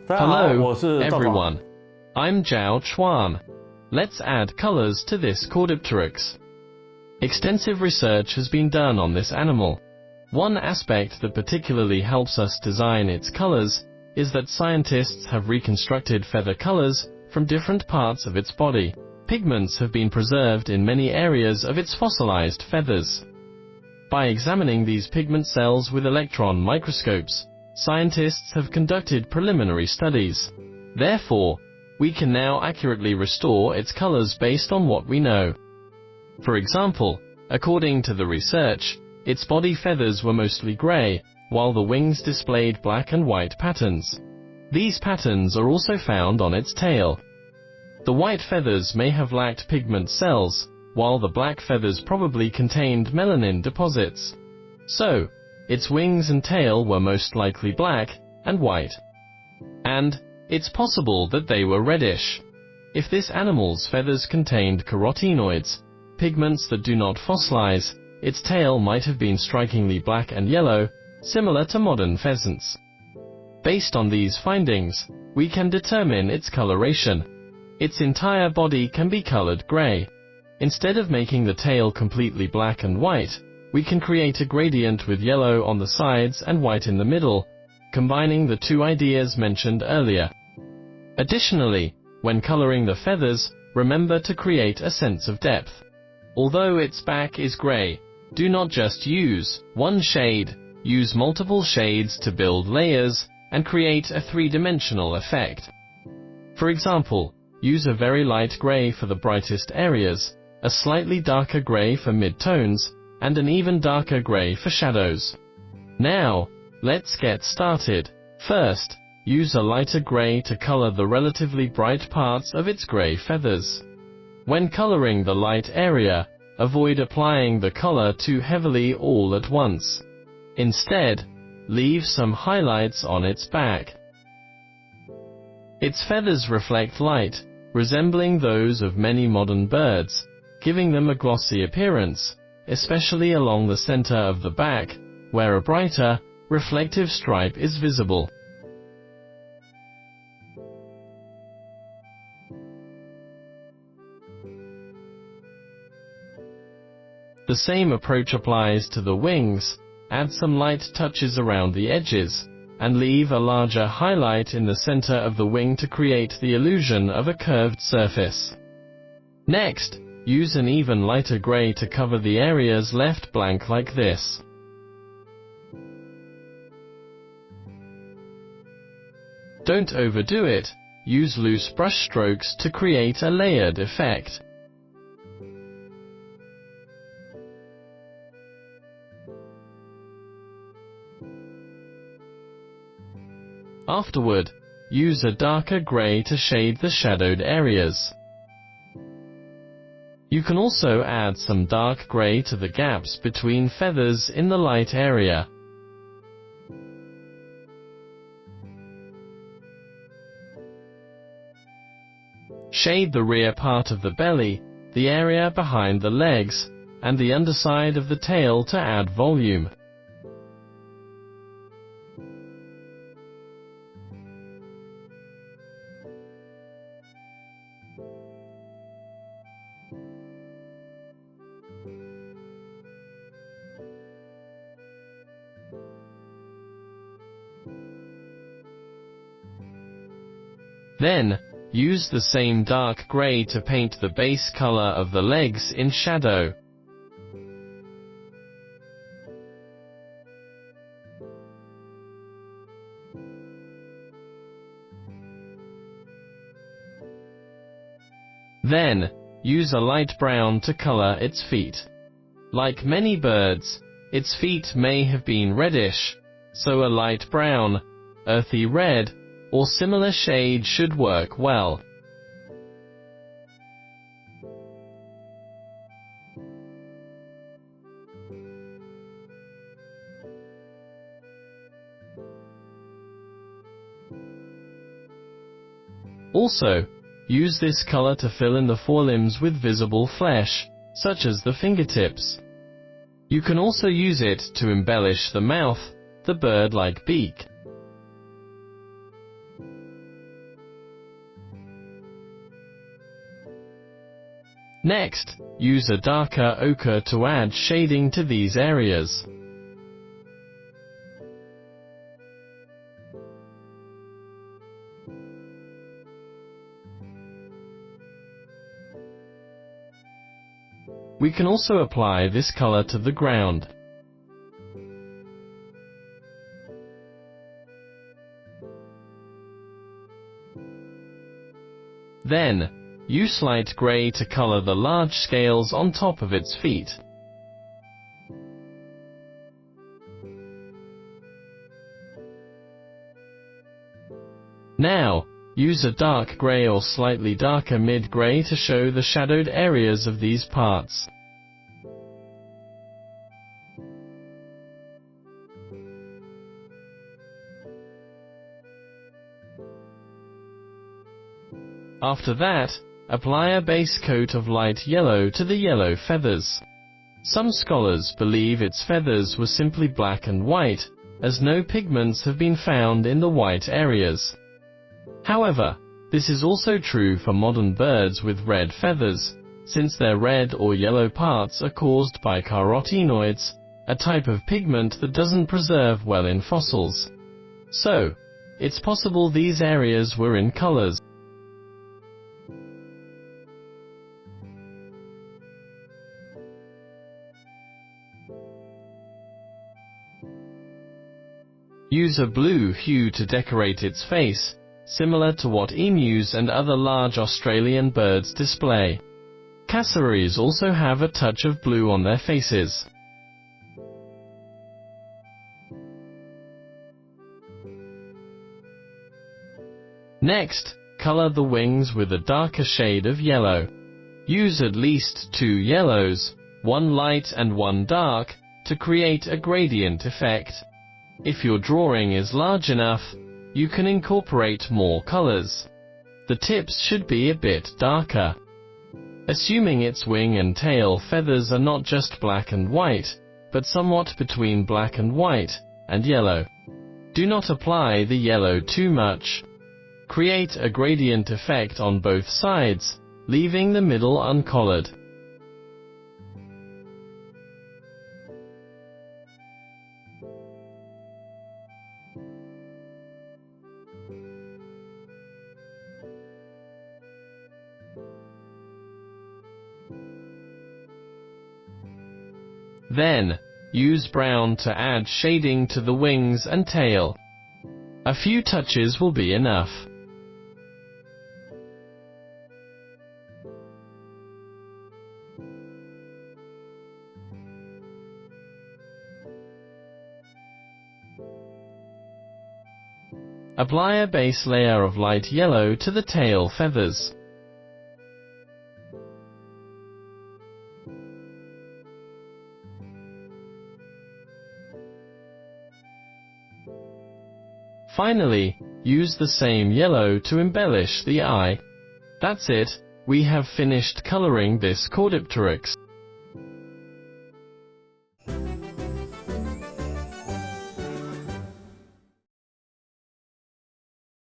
Hello, everyone. I'm ZHAO Chuang. Let's add colors to this Caudipteryx. Extensive research has been done on this animal. One aspect that particularly helps us design its colors is that scientists have reconstructed feather colors from different parts of its body. Pigments have been preserved in many areas of its fossilized feathers. By examining these pigment cells with electron microscopes, scientists have conducted preliminary studies. Therefore, we can now accurately restore its colors based on what we know. For example, according to the research, its body feathers were mostly gray, while the wings displayed black and white patterns. These patterns are also found on its tail. The white feathers may have lacked pigment cells, while the black feathers probably contained melanin deposits. So, its wings and tail were most likely black and white. And it's possible that they were reddish. If this animal's feathers contained carotenoids, pigments that do not fossilize, its tail might have been strikingly black and yellow, similar to modern pheasants. Based on these findings, we can determine its coloration. Its entire body can be colored gray. Instead of making the tail completely black and white, we can create a gradient with yellow on the sides and white in the middle, combining the two ideas mentioned earlier. Additionally, when coloring the feathers, remember to create a sense of depth. Although its back is gray, do not just use one shade, use multiple shades to build layers and create a three-dimensional effect. For example, use a very light gray for the brightest areas, a slightly darker gray for mid-tones, and an even darker gray for shadows. Now, let's get started. First, use a lighter gray to color the relatively bright parts of its gray feathers. When coloring the light area, avoid applying the color too heavily all at once. Instead, leave some highlights on its back. Its feathers reflect light, resembling those of many modern birds, giving them a glossy appearance, especially along the center of the back, where a brighter, reflective stripe is visible. The same approach applies to the wings. Add some light touches around the edges, and leave a larger highlight in the center of the wing to create the illusion of a curved surface. Next, use an even lighter gray to cover the areas left blank like this. Don't overdo it. Use loose brush strokes to create a layered effect. Afterward, use a darker gray to shade the shadowed areas. You can also add some dark gray to the gaps between feathers in the light area. Shade the rear part of the belly, the area behind the legs, and the underside of the tail to add volume. Then, use the same dark gray to paint the base color of the legs in shadow. Then, use a light brown to color its feet. Like many birds, its feet may have been reddish, so a light brown, earthy red, or similar shade should work well. Also, use this color to fill in the forelimbs with visible flesh, such as the fingertips. You can also use it to embellish the mouth, the bird-like beak. Next, use a darker ochre to add shading to these areas. We can also apply this color to the ground. Then, use light gray to color the large scales on top of its feet. Now, use a dark gray or slightly darker mid-gray to show the shadowed areas of these parts. After that, apply a base coat of light yellow to the yellow feathers. Some scholars believe its feathers were simply black and white, as no pigments have been found in the white areas. However, this is also true for modern birds with red feathers, since their red or yellow parts are caused by carotenoids, a type of pigment that doesn't preserve well in fossils. So, it's possible these areas were in colors. Use a blue hue to decorate its face, similar to what emus and other large Australian birds display. Cassowaries also have a touch of blue on their faces. Next, color the wings with a darker shade of yellow. Use at least 2 yellows, one light and one dark, to create a gradient effect. If your drawing is large enough, you can incorporate more colors. The tips should be a bit darker. Assuming its wing and tail feathers are not just black and white, but somewhat between black and white, and yellow. Do not apply the yellow too much. Create a gradient effect on both sides, leaving the middle uncolored. Then, use brown to add shading to the wings and tail. A few touches will be enough. Apply a base layer of light yellow to the tail feathers. Finally, use the same yellow to embellish the eye. That's it, we have finished coloring this Caudipteryx.